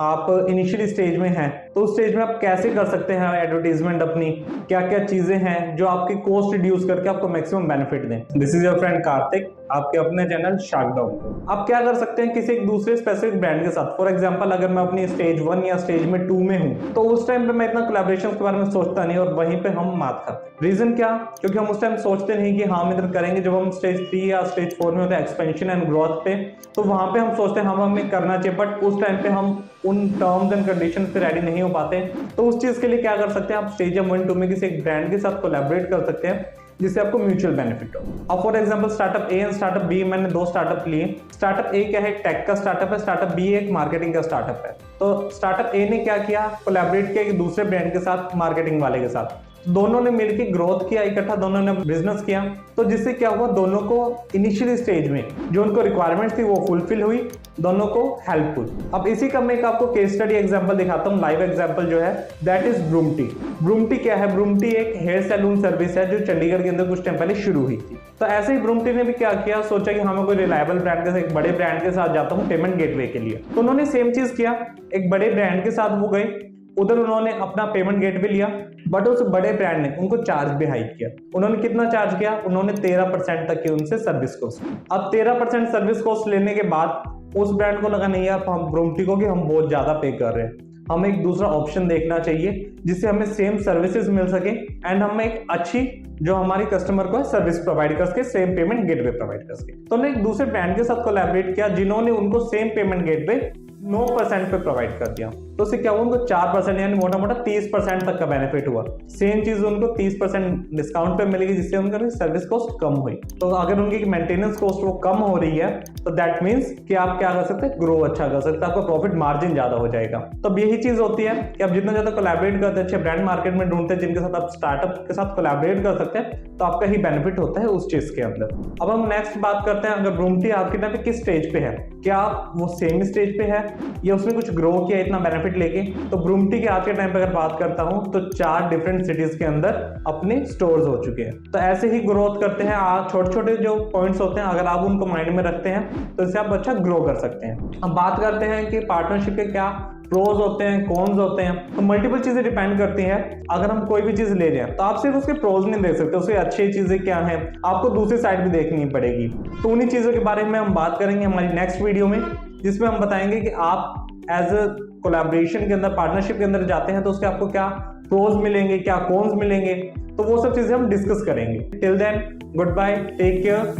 आप initial stage में हैं तो उस स्टेज में आप कैसे कर सकते हैं एडवर्टीजमेंट अपनी, क्या क्या चीजें हैं जो आपकी कॉस्ट रिड्यूस करके आपको मैक्सिमम बेनिफिट दें। This is your friend Kartik, आपके अपने चैनल शार्कडॉग। आप क्या कर सकते हैं किसी एक दूसरे स्पेसिफिक ब्रांड के साथ। फॉर एग्जांपल अगर मैं अपनी स्टेज 1 या स्टेज में 2 में हूं तो उस टाइम पे मैं इतना कोलैबोरेशन के बारे में सोचता नहीं और वहीं पे हम मात खाते हैं। रीजन क्या? क्योंकि हम उस टाइम सोचते नहीं कि हम इधर करेंगे। जब हम स्टेज 3 या स्टेज 4 में होते हैं एक्सपेंशन एंड ग्रोथ पे, तो वहां पे हम सोचते हैं हमें करना चाहिए, बट उस टाइम पे हम उन टर्म्स एंड कंडीशन पे रेडी नहीं हो पाते। तो उस चीज के लिए क्या कर सकते हैं, आप स्टेज 1 2 में किसी एक ब्रांड के साथ कोलैबोरेट कर सकते हैं जिससे आपको म्यूचुअल बेनिफिट हो। अब for example startup A and startup B, मैंने 2 स्टार्टअप लिए। स्टार्टअप ए क्या है, टेक का स्टार्टअप है। स्टार्टअप बी एक मार्केटिंग का स्टार्टअप है। तो स्टार्टअप ए ने क्या किया, कोलैबोरेट किया एक दूसरे ब्रांड के साथ, मार्केटिंग वाले के साथ। दोनों ने मिलकर ग्रोथ किया इकट्ठा, दोनों ने बिजनेस किया। तो जिससे क्या हुआ, दोनों को इनिशियल स्टेज में जो उनको रिक्वायरमेंट थी वो फुलफिल हुई, दोनों को हेल्पफुल। अब इसी का मैं एक आपको केस स्टडी एग्जांपल दिखाता हूं, लाइव एग्जांपल जो है दैट इज ब्रूमटी। ब्रूमटी क्या है? ब्रूमटी एक हेयर सैलून सर्विस है जो चंडीगढ़ के अंदर कुछ टाइम पहले शुरू हुई थी। तो ऐसे ही ब्रूमटी ने भी क्या किया, सोचा कि हमें कोई रिलायबल ब्रांड के साथ, एक बड़े ब्रांड के साथ जाता हूं पेमेंट गेटवे के लिए। तो उन्होंने सेम चीज किया, एक बड़े ब्रांड के साथ वो गए, उधर उन्होंने अपना पेमेंट गेटवे लिया, बट उस बड़े ब्रांड ने उनको चार्ज भी हाइक किया। उन्होंने कितना चार्ज किया? उन्होंने 13% तक की उनसे सर्विस कॉस्ट। अब 13% सर्विस कॉस्ट लेने के बाद उस ब्रांड को लगा नहीं यार हम ब्रूमटी को कि हम बहुत ज्यादा पे कर रहे हैं, हमें एक दूसरा ऑप्शन देखना चाहिए जिससे हमें सेम सर्विसेज मिल सके एंड हम एक अच्छी जो हमारी कस्टमर को सर्विस प्रोवाइड कर सके, सेम पेमेंट गेटवे प्रोवाइड कर सके। तो उन्होंने एक दूसरे ब्रांड के साथ कोलैबोरेट किया जिन्होंने उनको सेम पेमेंट गेटवे 9% पे प्रोवाइड कर दिया। तो उससे क्या हुआ, उनको 4% यानी मोटा मोटा 30% तक का बेनिफिट हुआ। सेम चीज उनको 30% डिस्काउंट पे मिलेगी जिससे उनका सर्विस कॉस्ट कम हुई। तो अगर उनकी मेंटेनेंस कॉस्ट वो कम हो रही है तो दैट मींस कि आप क्या कर सकते हैं, ग्रो अच्छा कर सकते हैं, आपका प्रॉफिट मार्जिन ज्यादा हो जाएगा। तो यही चीज होती है कि आप जितना ज्यादा कोलैबोरेट करते हैं, अच्छे ब्रांड मार्केट में ढूंढते हैं जिनके साथ आप स्टार्टअप के साथ कोलैबोरेट कर सकते हैं, तो आपका ही बेनिफिट होता है उस चीज के अंदर। अब हम नेक्स्ट बात करते हैं, अगर ब्रूमटी आपके टाइम पे किस स्टेज पे है, क्या वो सेम स्टेज पे है या उसने कुछ ग्रो किया इतना बेनिफिट लेके। तो ब्रूमटी के आज के टाइम पे अगर बात करता हूं तो 4 डिफरेंट सिटीज के अंदर अपने स्टोर्स हो चुके हैं। तो ऐसे ही ग्रोथ करते हैं आप, छोटे छोटे जो पॉइंट्स होते हैं अगर आप उनको माइंड में रखते हैं तो इससे आप अच्छा ग्रो कर सकते हैं। अब बात करते हैं कि पार्टनरशिप के क्या प्रोज होते हैं, कॉन्स होते हैं। तो मल्टीपल चीजें डिपेंड करती हैं। अगर हम कोई भी चीज ले रहे हैं तो आप सिर्फ उसके प्रोज नहीं देख सकते, उससे अच्छी चीजें क्या हैं आपको दूसरी साइड भी देखनी पड़ेगी। तो उन्हीं चीजों के बारे में हम बात करेंगे हमारी नेक्स्ट वीडियो में, जिसमें हम बताएंगे कि आप एज अ कोलैबोरेशन के अंदर, पार्टनरशिप के अंदर जाते हैं तो उसके आपको क्या प्रोज मिलेंगे, क्या कॉन्स मिलेंगे, तो वो सब चीजें हम डिस्कस करेंगे। Till then goodbye, take care.